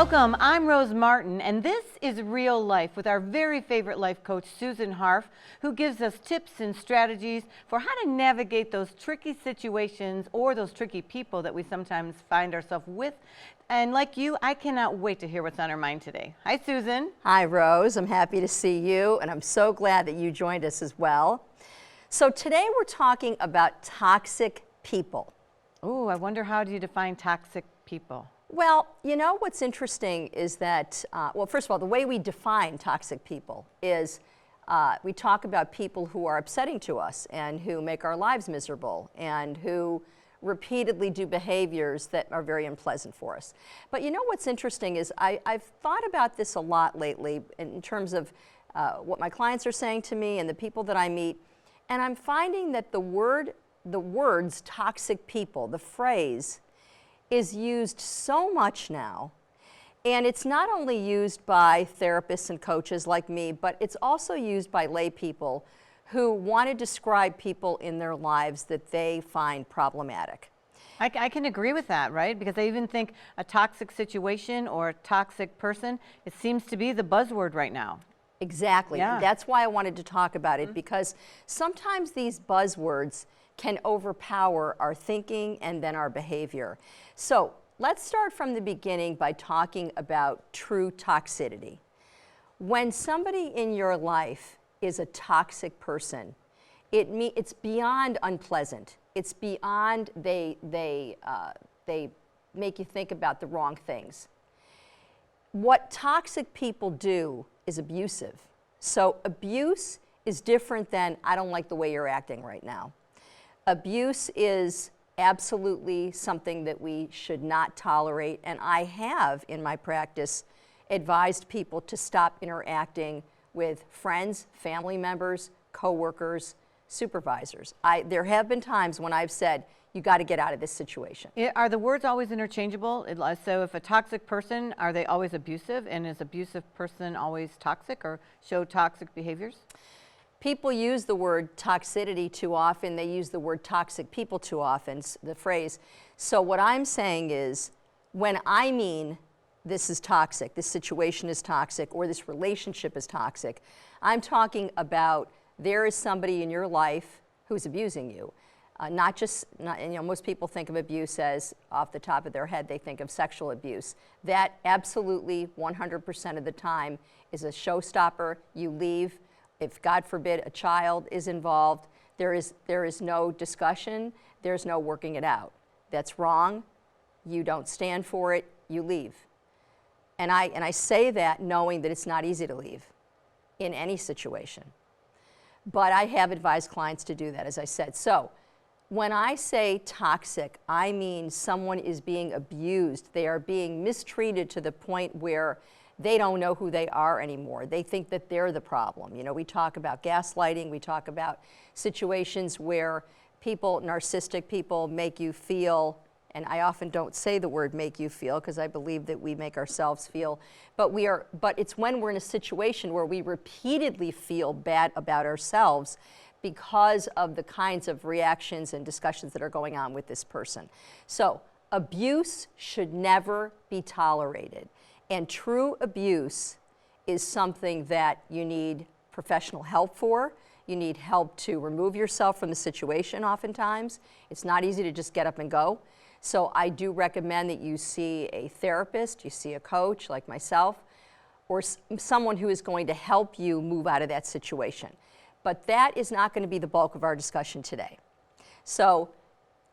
Welcome, I'm Rose Martin, and this is Real Life with our very favorite life coach, Susan Harf, who gives us tips and strategies for how to navigate those tricky situations or those tricky people that we sometimes find ourselves with. And like you, I cannot wait to hear what's on her mind today. Hi, Susan. Hi, Rose. I'm happy to see you, and I'm so glad that you joined us as well. So today we're talking about toxic people. Oh, I wonder, how do you define toxic people? Well, you know what's interesting is that, well, first of all, the way we define toxic people is we talk about people who are upsetting to us and who make our lives miserable and who repeatedly do behaviors that are very unpleasant for us. But you know what's interesting is I've thought about this a lot lately in terms of what my clients are saying to me and the people that I meet, and I'm finding that the words toxic people, the phrase, is used so much now, and it's not only used by therapists and coaches like me, but it's also used by lay people who want to describe people in their lives that they find problematic. I can agree with that, right? Because I even think a toxic situation or a toxic person, it seems to be the buzzword right now. Exactly. Yeah. That's why I wanted to talk about it, because sometimes these buzzwords can overpower our thinking and then our behavior. So let's start from the beginning by talking about true toxicity. When somebody in your life is a toxic person, it's beyond unpleasant. It's beyond they make you think about the wrong things. What toxic people do is abusive. So abuse is different than, I don't like the way you're acting right now. Abuse is absolutely something that we should not tolerate, and I have, in my practice, advised people to stop interacting with friends, family members, coworkers, supervisors. There have been times when I've said, you got to get out of this situation. Are the words always interchangeable? So if a toxic person, are they always abusive? And is abusive person always toxic or show toxic behaviors? People use the word toxicity too often. They use the word toxic people too often, the phrase. So what I'm saying is, when I mean this is toxic, this situation is toxic, or this relationship is toxic, I'm talking about there is somebody in your life who's abusing you. Most people think of abuse as, off the top of their head, they think of sexual abuse. That absolutely 100% of the time is a showstopper. You leave. If, God forbid, a child is involved, there is no discussion, there's no working it out. That's wrong, you don't stand for it, you leave. And I say that knowing that it's not easy to leave in any situation. But I have advised clients to do that, as I said. So when I say toxic, I mean someone is being abused. They are being mistreated to the point where they don't know who they are anymore. They think that they're the problem. You know, we talk about gaslighting, we talk about situations where narcissistic people make you feel, and I often don't say the word make you feel because I believe that we make ourselves feel, but it's when we're in a situation where we repeatedly feel bad about ourselves because of the kinds of reactions and discussions that are going on with this person. So abuse should never be tolerated. And true abuse is something that you need professional help for. You need help to remove yourself from the situation oftentimes. It's not easy to just get up and go. So I do recommend that you see a therapist, you see a coach like myself, or someone who is going to help you move out of that situation. But that is not going to be the bulk of our discussion today. So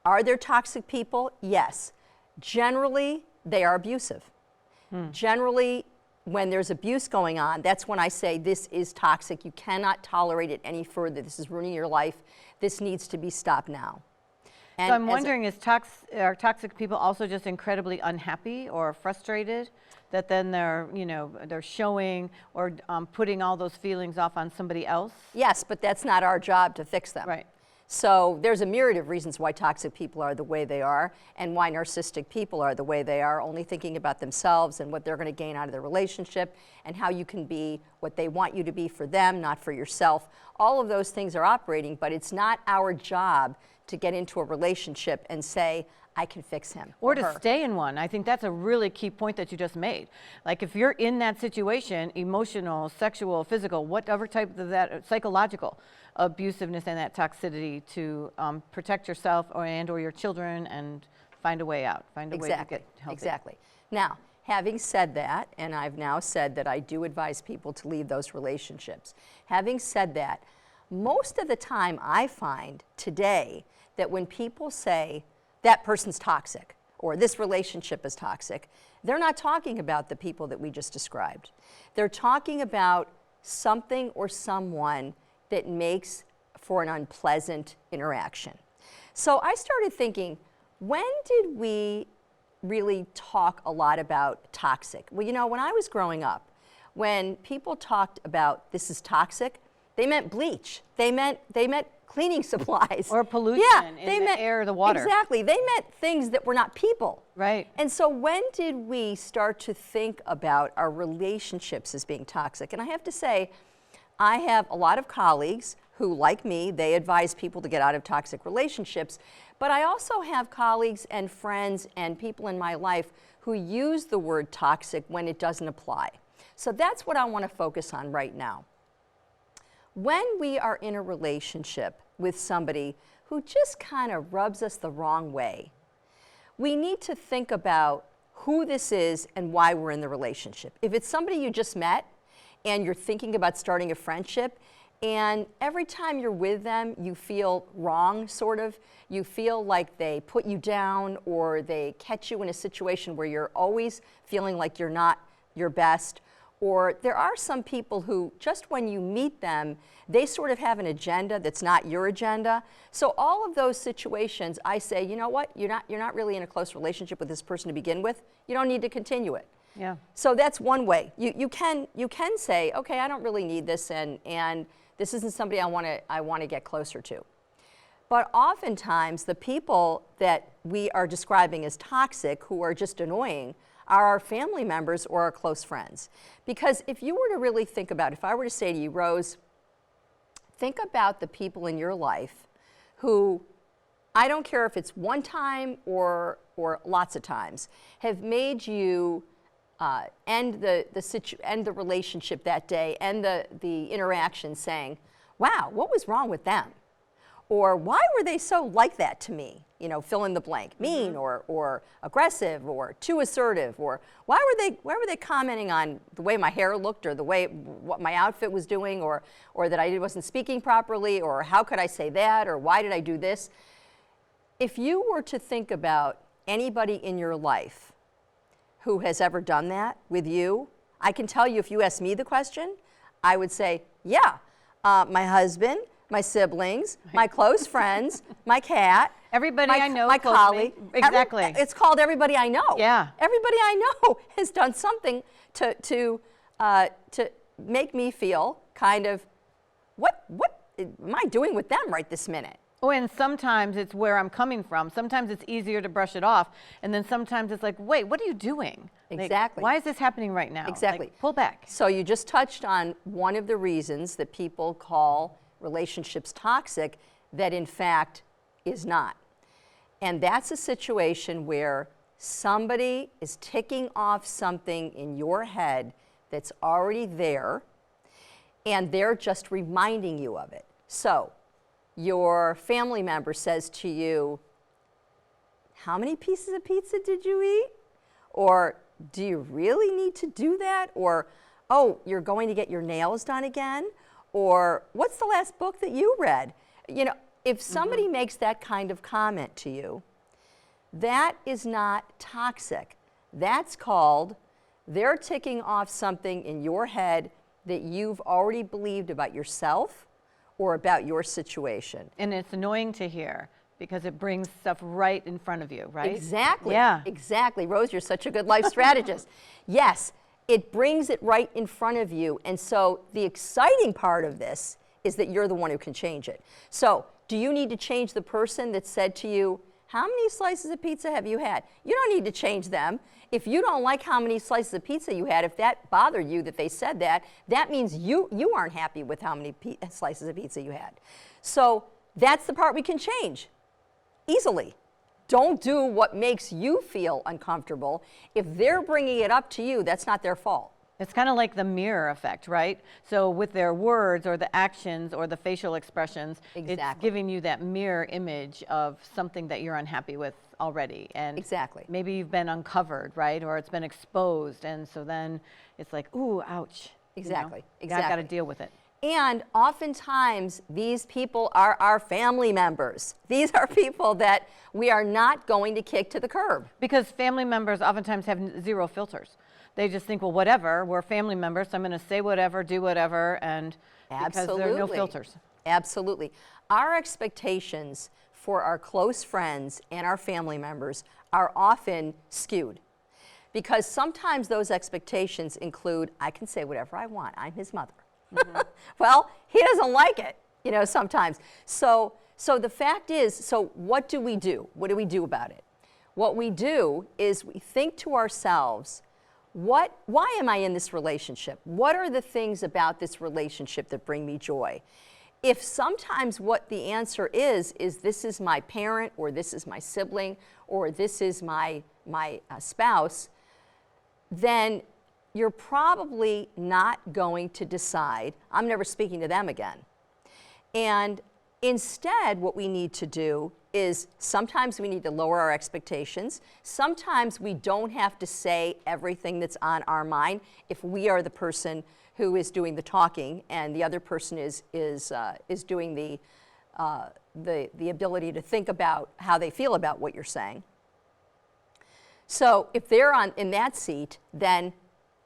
are there toxic people? Yes. Generally, they are abusive. Generally, when there's abuse going on, that's when I say this is toxic. You cannot tolerate it any further. This is ruining your life. This needs to be stopped now. And so I'm wondering, are toxic people also just incredibly unhappy or frustrated that then they're showing or putting all those feelings off on somebody else? Yes, but that's not our job to fix them. Right. So there's a myriad of reasons why toxic people are the way they are and why narcissistic people are the way they are, only thinking about themselves and what they're going to gain out of the relationship and how you can be what they want you to be for them, not for yourself. All of those things are operating, but it's not our job to get into a relationship and say, I can fix him Or to her. stay in one. I think that's a really key point that you just made. Like if you're in that situation, emotional, sexual, physical, whatever type of that, psychological abusiveness and that toxicity, to protect yourself or your children and find a way out, find a way to get healthy. Exactly. Now, having said that, and I've now said that I do advise people to leave those relationships. Having said that, most of the time I find today that when people say that person's toxic or this relationship is toxic, they're not talking about the people that we just described. They're talking about something or someone that makes for an unpleasant interaction. So I started thinking, when did we really talk a lot about toxic? Well, you know, when I was growing up, when people talked about this is toxic, they meant bleach. They meant cleaning supplies. Or pollution in the air or the water. Exactly. They meant things that were not people. Right. And so when did we start to think about our relationships as being toxic? And I have to say, I have a lot of colleagues who, like me, they advise people to get out of toxic relationships. But I also have colleagues and friends and people in my life who use the word toxic when it doesn't apply. So that's what I want to focus on right now. When we are in a relationship with somebody who just kind of rubs us the wrong way, we need to think about who this is and why we're in the relationship. If it's somebody you just met and you're thinking about starting a friendship, and every time you're with them, you feel wrong, sort of. You feel like they put you down or they catch you in a situation where you're always feeling like you're not your best. Or there are some people who, just when you meet them, they sort of have an agenda that's not your agenda. So all of those situations, I say, you know what? You're not really in a close relationship with this person to begin with. You don't need to continue it. Yeah. So that's one way. You can say, okay, I don't really need this, and this isn't somebody I want to get closer to. But oftentimes, the people that we are describing as toxic, who are just annoying, are our family members or our close friends. Because if you were to really think about, if I were to say to you, Rose, think about the people in your life who, I don't care if it's one time or lots of times, have made you end the relationship that day, end the interaction saying, wow, what was wrong with them? Or why were they so like that to me? You know, fill in the blank, mean or aggressive or too assertive, or why were they commenting on the way my hair looked or the way what my outfit was doing, or that I wasn't speaking properly, or how could I say that, or why did I do this? If you were to think about anybody in your life who has ever done that with you, I can tell you, if you ask me the question, I would say, yeah, my husband, my siblings, my close friends, my cat, Everybody I know, my close to me. colleague. Exactly. It's called everybody I know. Yeah. Everybody I know has done something to make me feel kind of, what am I doing with them right this minute? Oh, and sometimes it's where I'm coming from. Sometimes it's easier to brush it off. And then sometimes it's like, wait, what are you doing? Exactly. Like, why is this happening right now? Exactly. Like, pull back. So you just touched on one of the reasons that people call relationships toxic that in fact is not. And that's a situation where somebody is ticking off something in your head that's already there, and they're just reminding you of it. So your family member says to you, how many pieces of pizza did you eat? Or do you really need to do that? Or, oh, you're going to get your nails done again? Or what's the last book that you read? You know, if somebody makes that kind of comment to you, that is not toxic. That's called, they're ticking off something in your head that you've already believed about yourself or about your situation. And it's annoying to hear because it brings stuff right in front of you, right? Exactly. Yeah. Exactly. Rose, you're such a good life strategist. Yes, it brings it right in front of you. And so the exciting part of this is that you're the one who can change it. So do you need to change the person that said to you, how many slices of pizza have you had? You don't need to change them. If you don't like how many slices of pizza you had, if that bothered you that they said that, that means you aren't happy with how many slices of pizza you had. So that's the part we can change. easily. Don't do what makes you feel uncomfortable. If they're bringing it up to you, that's not their fault. It's kind of like the mirror effect, right? So with their words or the actions or the facial expressions, it's giving you that mirror image of something that you're unhappy with already. And maybe you've been uncovered, right? Or it's been exposed. And so then it's like, ooh, ouch. Exactly. You got to deal with it. And oftentimes, these people are our family members. These are people that we are not going to kick to the curb. Because family members oftentimes have zero filters. They just think, well, whatever, we're family members, so I'm going to say whatever, do whatever, and because there are no filters. Absolutely. Our expectations for our close friends and our family members are often skewed. Because sometimes those expectations include, I can say whatever I want, I'm his mother. Well, he doesn't like it, sometimes. So the fact is, so what do we do? What do we do about it? What we do is we think to ourselves, why am I in this relationship? What are the things about this relationship that bring me joy? If sometimes what the answer is this is my parent, or this is my sibling, or this is my spouse, then you're probably not going to decide, I'm never speaking to them again. And instead, what we need to do is sometimes we need to lower our expectations. Sometimes we don't have to say everything that's on our mind if we are the person who is doing the talking and the other person is doing the ability to think about how they feel about what you're saying. So if they're in that seat, then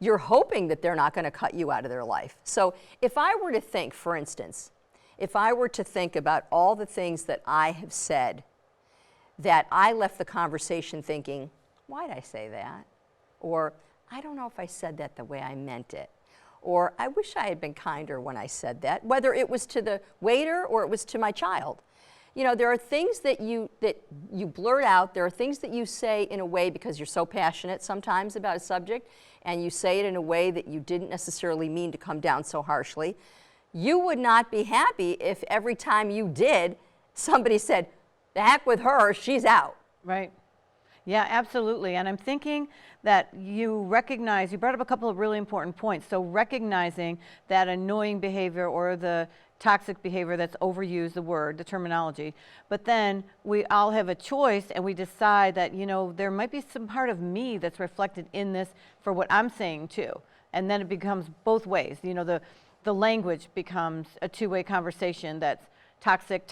you're hoping that they're not going to cut you out of their life. So if I were to think, for instance, if I were to think about all the things that I have said that I left the conversation thinking, why did I say that? Or I don't know if I said that the way I meant it. Or I wish I had been kinder when I said that, whether it was to the waiter or it was to my child. There are things that you blurt out. There are things that you say in a way because you're so passionate sometimes about a subject, and you say it in a way that you didn't necessarily mean to come down so harshly. You would not be happy if every time you did, somebody said, the heck with her, she's out. Right. Yeah, absolutely. And I'm thinking that you brought up a couple of really important points. So recognizing that annoying behavior or the toxic behavior that's overused, the terminology, but then we all have a choice and we decide that, there might be some part of me that's reflected in this for what I'm saying too. And then it becomes both ways. The language becomes a two-way conversation that's toxic,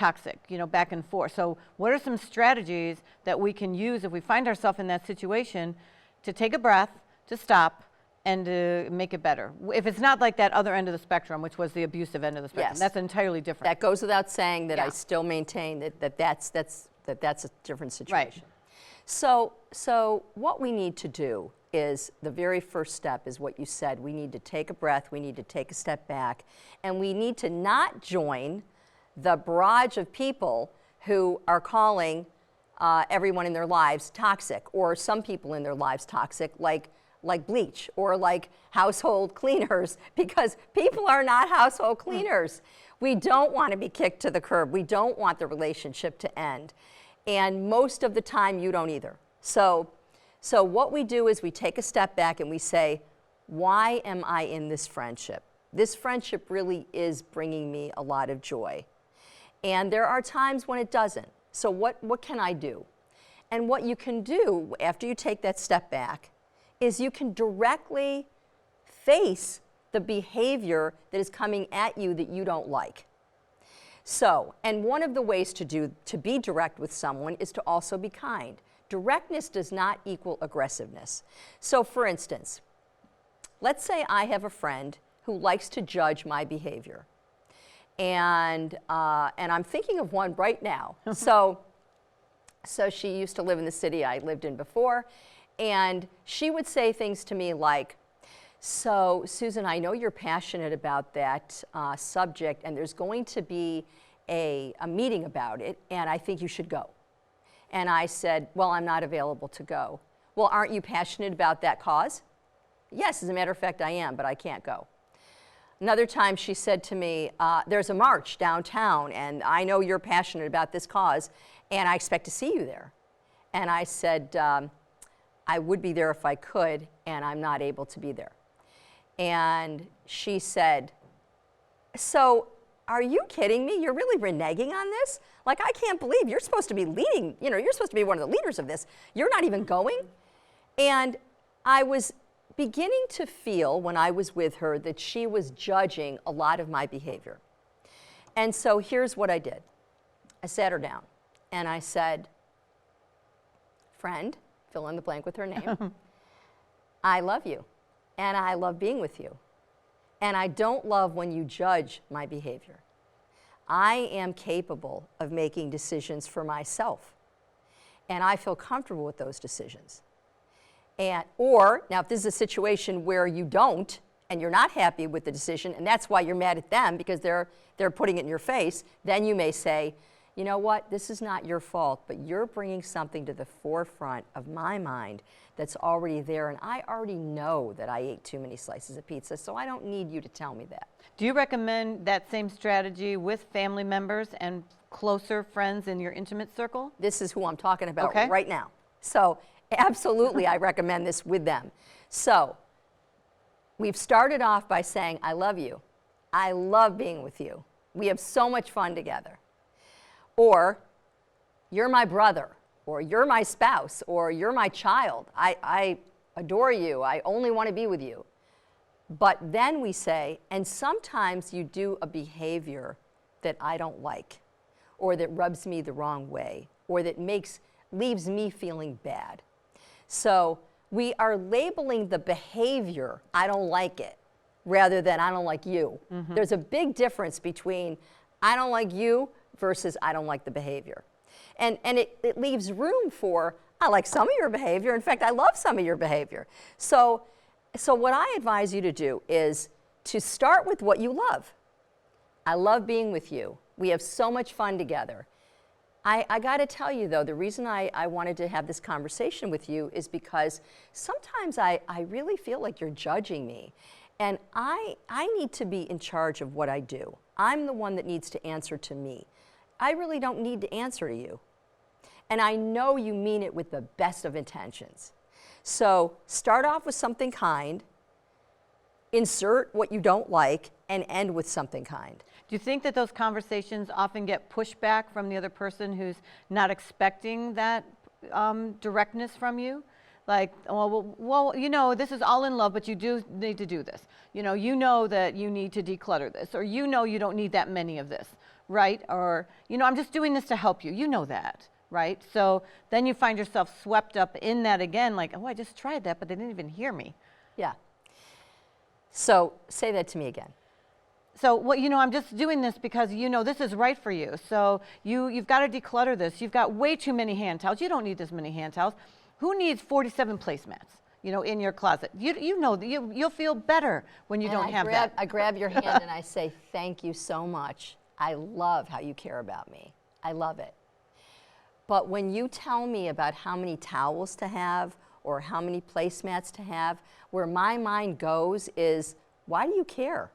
back and forth. So what are some strategies that we can use if we find ourselves in that situation to take a breath, to stop, and to make it better? If it's not like that other end of the spectrum, which was the abusive end of the spectrum, that's entirely different. That goes without saying that I still maintain that's a different situation. Right. So what we need to do is the very first step is what you said. We need to take a breath, we need to take a step back, and we need to not join the barrage of people who are calling everyone in their lives toxic, or some people in their lives toxic, like bleach or like household cleaners, because people are not household cleaners. We don't want to be kicked to the curb. We don't want the relationship to end. And most of the time, you don't either. So what we do is we take a step back and we say, why am I in this friendship? This friendship really is bringing me a lot of joy. And there are times when it doesn't. So what can I do? And what you can do after you take that step back is you can directly face the behavior that is coming at you that you don't like. So, and one of the ways to be direct with someone is to also be kind. Directness does not equal aggressiveness. So for instance, let's say I have a friend who likes to judge my behavior. And I'm thinking of one right now. So she used to live in the city I lived in before, and she would say things to me like, so Susan, I know you're passionate about that subject, and there's going to be a meeting about it, and I think you should go. And I said, well, I'm not available to go. Well, aren't you passionate about that cause? Yes, as a matter of fact, I am, but I can't go. Another time she said to me, there's a march downtown, and I know you're passionate about this cause, and I expect to see you there. And I said, I would be there if I could, and I'm not able to be there. And she said, so are you kidding me? You're really reneging on this? Like, I can't believe you're supposed to be leading, you're supposed to be one of the leaders of this. You're not even going? And I was beginning to feel when I was with her that she was judging a lot of my behavior. And so here's what I did. I sat her down and I said, friend, fill in the blank with her name, I love you and I love being with you. And I don't love when you judge my behavior. I am capable of making decisions for myself. And I feel comfortable with those decisions. Or, now if this is a situation where you don't, and you're not happy with the decision, and that's why you're mad at them because they're putting it in your face, then you may say, you know what, this is not your fault, but you're bringing something to the forefront of my mind that's already there, and I already know that I ate too many slices of pizza, so I don't need you to tell me that. Do you recommend that same strategy with family members and closer friends in your intimate circle? This is who I'm talking about right now. So absolutely, I recommend this with them. So we've started off by saying, I love you. I love being with you. We have so much fun together. Or, you're my brother, or you're my spouse, or you're my child. I adore you. I only want to be with you. But then we say, and sometimes you do a behavior that I don't like, or that rubs me the wrong way, or that leaves me feeling bad. So we are labeling the behavior, I don't like it, rather than I don't like you. Mm-hmm. There's a big difference between I don't like you versus I don't like the behavior. And it leaves room for, I like some of your behavior. In fact, I love some of your behavior. So what I advise you to do is to start with what you love. I love being with you. We have so much fun together. I got to tell you, though, the reason I wanted to have this conversation with you is because sometimes I really feel like you're judging me. And I need to be in charge of what I do. I'm the one that needs to answer to me. I really don't need to answer to you. And I know you mean it with the best of intentions. So start off with something kind, insert what you don't like, and end with something kind. Do you think that those conversations often get pushback from the other person who's not expecting that directness from you? Like, well, this is all in love, but you do need to do this. You know that you need to declutter this, or you don't need that many of this, right? Or, I'm just doing this to help you. You know that, right? So then you find yourself swept up in that again, like, oh, I just tried that, but they didn't even hear me. Yeah. So say that to me again. So, I'm just doing this because, this is right for you. So you've got to declutter this. You've got way too many hand towels. You don't need this many hand towels. Who needs 47 placemats, in your closet? You'll feel better when you don't have that. I grab your hand and I say, thank you so much. I love how you care about me. I love it. But when you tell me about how many towels to have or how many placemats to have, where my mind goes is, why do you care?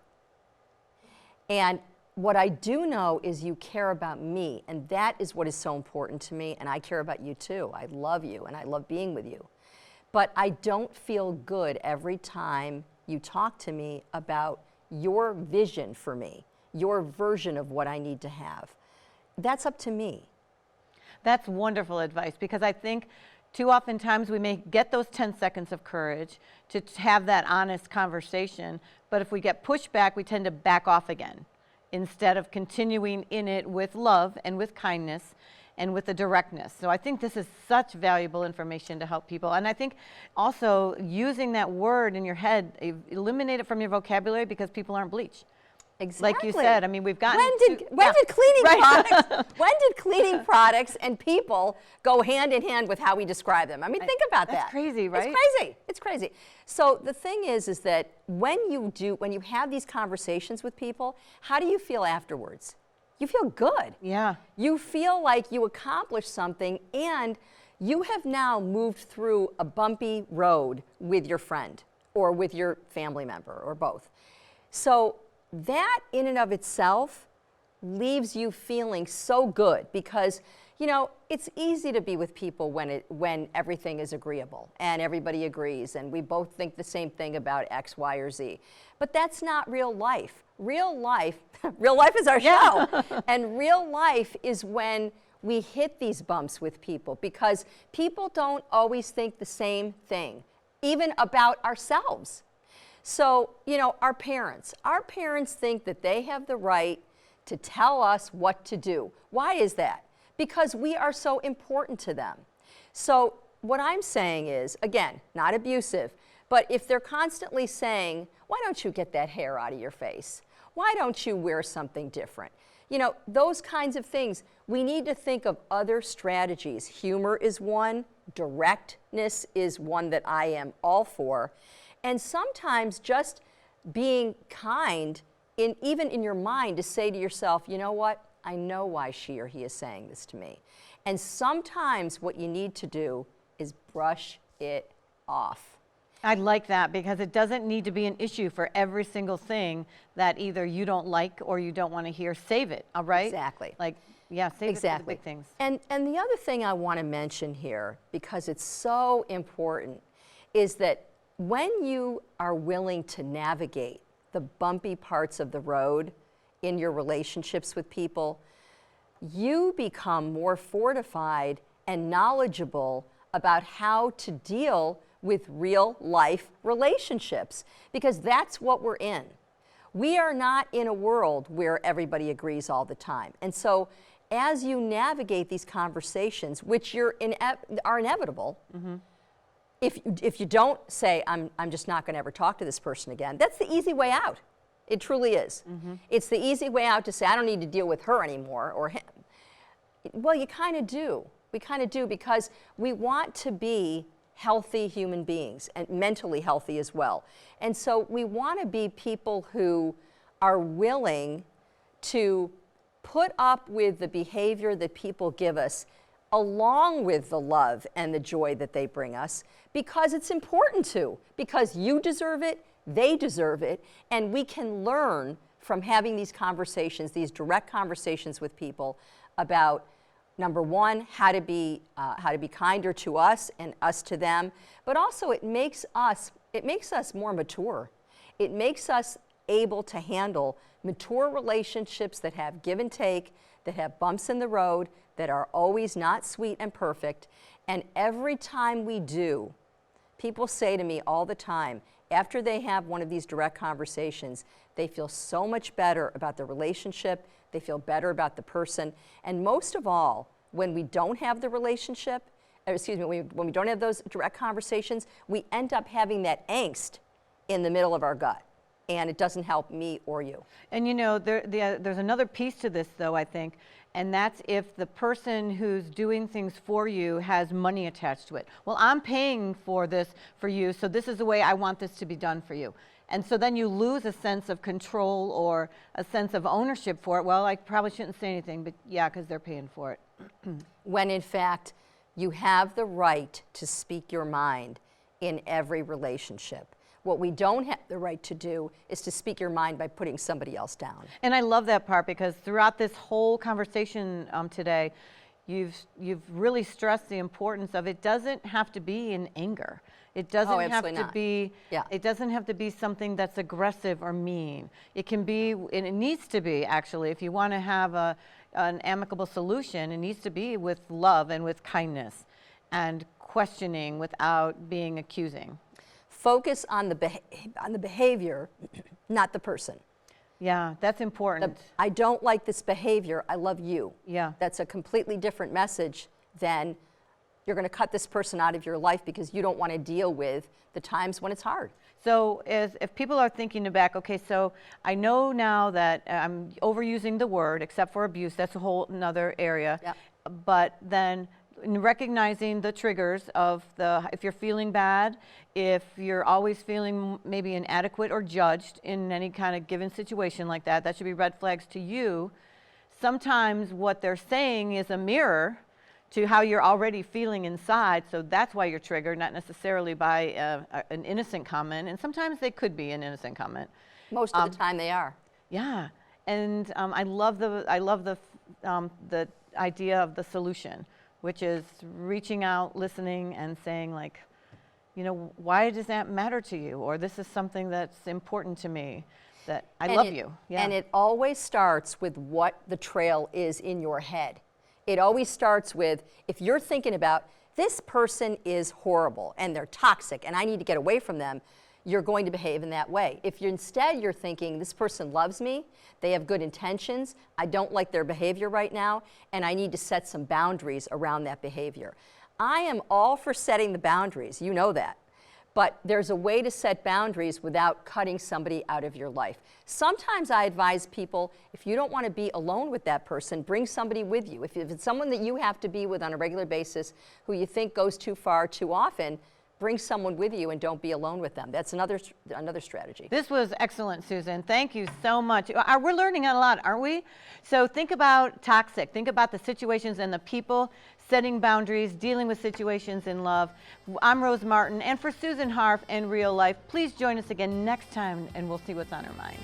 And what I do know is you care about me, and that is what is so important to me, and I care about you too. I love you, and I love being with you. But I don't feel good every time you talk to me about your vision for me, your version of what I need to have. That's up to me. That's wonderful advice, because I think too often times we may get those 10 seconds of courage to have that honest conversation, but if we get pushback, we tend to back off again instead of continuing in it with love and with kindness and with the directness. So I think this is such valuable information to help people. And I think also using that word in your head, eliminate it from your vocabulary, because people aren't bleach. Exactly. Like you said, I mean, we've gotten when did cleaning products and people go hand in hand with how we describe them? I mean, think about that. That's crazy, right? It's crazy. So the thing is that when you have these conversations with people, how do you feel afterwards? You feel good. Yeah. You feel like you accomplished something, and you have now moved through a bumpy road with your friend or with your family member or both. So that in and of itself leaves you feeling so good because, you know, it's easy to be with people when everything is agreeable and everybody agrees and we both think the same thing about X, Y, or Z. But that's not real life. Real life is our show. And real life is when we hit these bumps with people because people don't always think the same thing, even about ourselves. So, you know, our parents think that they have the right to tell us what to do. Why is that? Because we are so important to them. So what I'm saying is, again, not abusive, but if they're constantly saying, why don't you get that hair out of your face? Why don't you wear something different? You know, those kinds of things, we need to think of other strategies. Humor is one, directness is one that I am all for. And sometimes just being kind, even in your mind, to say to yourself, you know what? I know why she or he is saying this to me. And sometimes what you need to do is brush it off. I like that because it doesn't need to be an issue for every single thing that either you don't like or you don't want to hear. Save it, all right? Exactly. Like, yeah, save it for the big things. And the other thing I want to mention here, because it's so important, is that when you are willing to navigate the bumpy parts of the road in your relationships with people, you become more fortified and knowledgeable about how to deal with real life relationships, because that's what we're in. We are not in a world where everybody agrees all the time. And so as you navigate these conversations, which are inevitable, if you don't say, I'm just not going to ever talk to this person again, that's the easy way out. It truly is. It's the easy way out to say, I don't need to deal with her anymore or him. Well, you kind of do. We kind of do because we want to be healthy human beings and mentally healthy as well. And so we want to be people who are willing to put up with the behavior that people give us along with the love and the joy that they bring us because it's important to, because you deserve it, they deserve it, and we can learn from having these conversations, these direct conversations with people about, number one, how to be kinder to us and us to them, but also it makes us more mature. It makes us able to handle mature relationships that have give and take, that have bumps in the road, that are always not sweet and perfect. And every time we do, people say to me all the time, after they have one of these direct conversations, they feel so much better about the relationship, they feel better about the person, and most of all, when we don't have the relationship, when we don't have those direct conversations, we end up having that angst in the middle of our gut, and it doesn't help me or you. And you know, there's another piece to this though, I think, and that's if the person who's doing things for you has money attached to it. Well, I'm paying for this for you, so this is the way I want this to be done for you. And so then you lose a sense of control or a sense of ownership for it. Well, I probably shouldn't say anything, but yeah, because they're paying for it. When in fact, you have the right to speak your mind in every relationship. What we don't have the right to do is to speak your mind by putting somebody else down. And I love that part because throughout this whole conversation today, you've really stressed the importance of it doesn't have to be in anger. It doesn't have to be. Yeah. It doesn't have to be something that's aggressive or mean. It can be, and it needs to be actually. If you want to have an amicable solution, it needs to be with love and with kindness, and questioning without being accusing. Focus on the behavior, not the person. Yeah, that's important. I don't like this behavior, I love you. Yeah. That's a completely different message than you're going to cut this person out of your life because you don't want to deal with the times when it's hard. So if people are thinking back, okay, so I know now that I'm overusing the word, except for abuse, that's a whole another area. Yep. But then in recognizing the triggers of if you're feeling bad, if you're always feeling maybe inadequate or judged in any kind of given situation like that, that should be red flags to you. Sometimes what they're saying is a mirror to how you're already feeling inside, so that's why you're triggered, not necessarily by an innocent comment, and sometimes they could be an innocent comment. Most of the time they are. Yeah, and I love the idea of the solution, which is reaching out, listening, and saying like, you know, why does that matter to you? Or this is something that's important to me. That I love you. Yeah. And it always starts with what the trail is in your head. It always starts with, if you're thinking about, this person is horrible and they're toxic and I need to get away from them, you're going to behave in that way. If you're thinking, this person loves me, they have good intentions, I don't like their behavior right now, and I need to set some boundaries around that behavior. I am all for setting the boundaries, you know that. But there's a way to set boundaries without cutting somebody out of your life. Sometimes I advise people, if you don't want to be alone with that person, bring somebody with you. If it's someone that you have to be with on a regular basis, who you think goes too far too often, bring someone with you and don't be alone with them. That's another strategy. This was excellent, Susan. Thank you so much. We're learning a lot, aren't we? So think about toxic. Think about the situations and the people, setting boundaries, dealing with situations in love. I'm Rose Martin, and for Susan Harf and Real Life, please join us again next time, and we'll see what's on our minds.